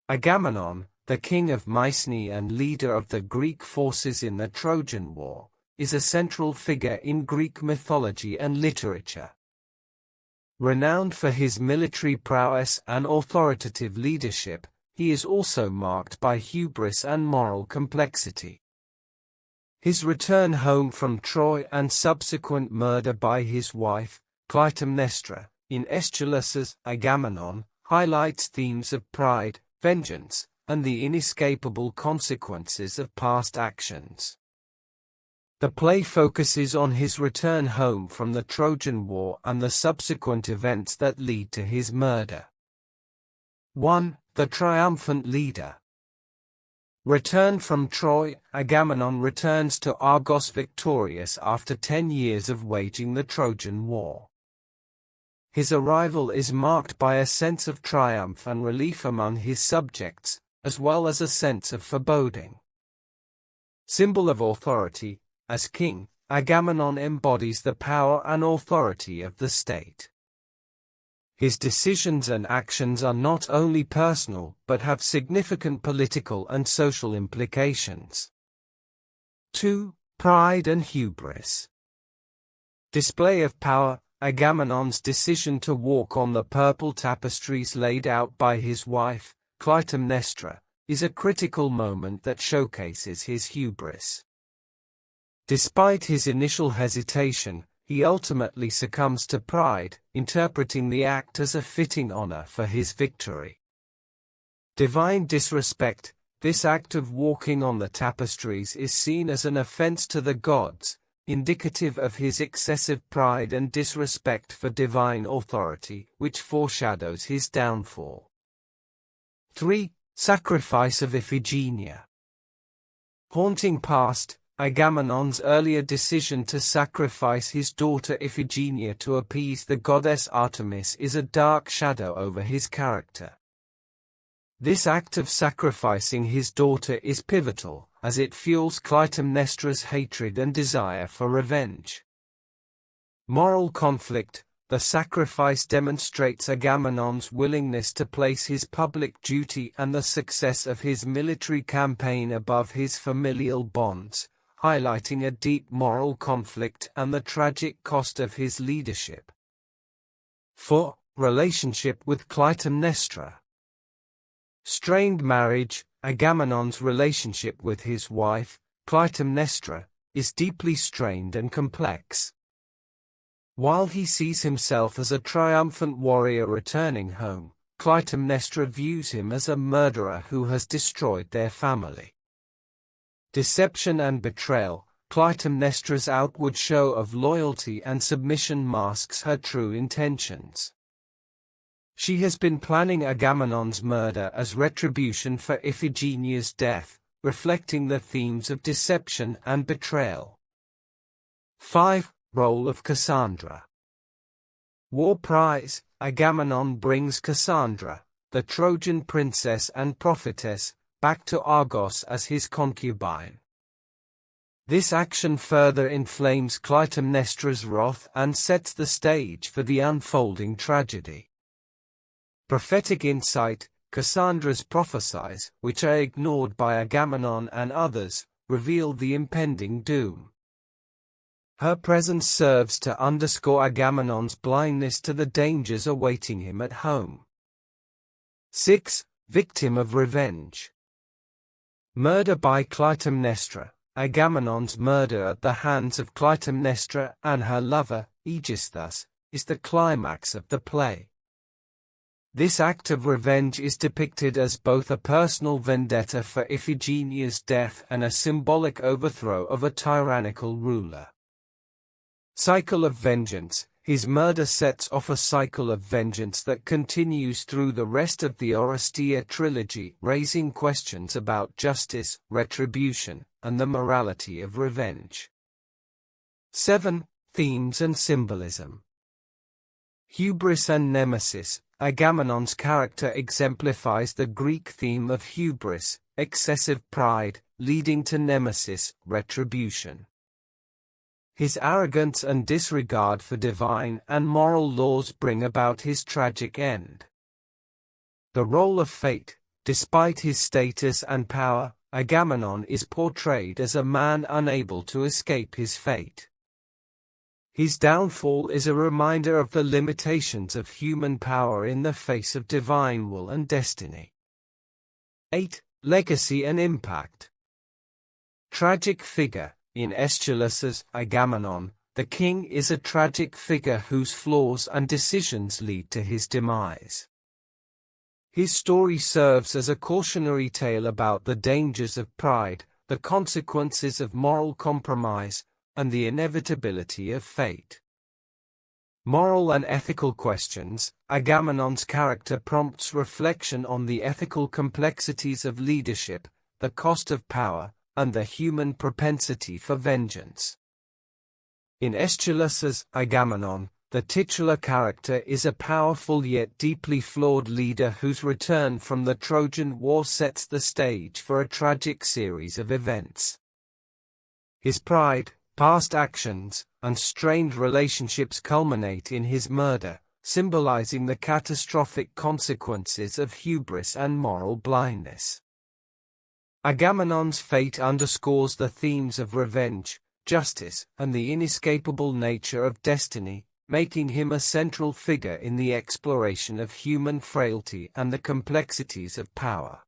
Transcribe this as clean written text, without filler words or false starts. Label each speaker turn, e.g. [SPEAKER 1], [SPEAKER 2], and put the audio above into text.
[SPEAKER 1] Agamemnon, the king of Mycenae and leader of the Greek forces in the Trojan War, is a central figure in Greek mythology and literature. Renowned for his military prowess and authoritative leadership, he is also marked by hubris and moral complexity. His return home from Troy and subsequent murder by his wife, Clytemnestra, in Aeschylus's Agamemnon, highlights themes of pride, vengeance, and the inescapable consequences of past actions. The play focuses on his return home from the Trojan War and the subsequent events that lead to his murder. 1. The triumphant leader. Returned from Troy, Agamemnon returns to Argos victorious after 10 years of waging the Trojan War. His arrival is marked by a sense of triumph and relief among his subjects, as well as a sense of foreboding. Symbol of authority, as king, Agamemnon embodies the power and authority of the state. His decisions and actions are not only personal but have significant political and social implications. 2. Pride and hubris. Display of power. Agamemnon's decision to walk on the purple tapestries laid out by his wife, Clytemnestra, is a critical moment that showcases his hubris. Despite his initial hesitation, he ultimately succumbs to pride, interpreting the act as a fitting honor for his victory. Divine disrespect. This act of walking on the tapestries is seen as an offense to the gods, indicative of his excessive pride and disrespect for divine authority, which foreshadows his downfall. 3. Sacrifice of Iphigenia. Haunting past. Agamemnon's earlier decision to sacrifice his daughter Iphigenia to appease the goddess Artemis is a dark shadow over his character. This act of sacrificing his daughter is pivotal, as it fuels Clytemnestra's hatred and desire for revenge. Moral conflict. The sacrifice demonstrates Agamemnon's willingness to place his public duty and the success of his military campaign above his familial bonds, highlighting a deep moral conflict and the tragic cost of his leadership. 4. Relationship with Clytemnestra. Strained marriage. Agamemnon's relationship with his wife, Clytemnestra, is deeply strained and complex. While he sees himself as a triumphant warrior returning home, Clytemnestra views him as a murderer who has destroyed their family. Deception and betrayal. Clytemnestra's outward show of loyalty and submission masks her true intentions. She has been planning Agamemnon's murder as retribution for Iphigenia's death, reflecting the themes of deception and betrayal. 5. Role of Cassandra. War prize. Agamemnon brings Cassandra, the Trojan princess and prophetess, back to Argos as his concubine. This action further inflames Clytemnestra's wrath and sets the stage for the unfolding tragedy. Prophetic insight. Cassandra's prophecies, which are ignored by Agamemnon and others, reveal the impending doom. Her presence serves to underscore Agamemnon's blindness to the dangers awaiting him at home. 6. Victim of revenge. Murder by Clytemnestra. Agamemnon's murder at the hands of Clytemnestra and her lover, Aegisthus, is the climax of the play. This act of revenge is depicted as both a personal vendetta for Iphigenia's death and a symbolic overthrow of a tyrannical ruler. Cycle of vengeance. His murder sets off a cycle of vengeance that continues through the rest of the Oresteia trilogy, raising questions about justice, retribution, and the morality of revenge. 7. Themes and symbolism. Hubris and nemesis. Agamemnon's character exemplifies the Greek theme of hubris, excessive pride, leading to nemesis, retribution. His arrogance and disregard for divine and moral laws bring about his tragic end. The role of fate. Despite his status and power, Agamemnon is portrayed as a man unable to escape his fate. His downfall is a reminder of the limitations of human power in the face of divine will and destiny. 8. Legacy and impact. Tragic figure. In Aeschylus's Agamemnon, the king is a tragic figure whose flaws and decisions lead to his demise. His story serves as a cautionary tale about the dangers of pride, the consequences of moral compromise, and the inevitability of fate. Moral and ethical questions. Agamemnon's character prompts reflection on the ethical complexities of leadership, the cost of power, and the human propensity for vengeance. In Aeschylus's Agamemnon, the titular character is a powerful yet deeply flawed leader whose return from the Trojan War sets the stage for a tragic series of events. His pride, past actions, and strained relationships culminate in his murder, symbolizing the catastrophic consequences of hubris and moral blindness. Agamemnon's fate underscores the themes of revenge, justice, and the inescapable nature of destiny, making him a central figure in the exploration of human frailty and the complexities of power.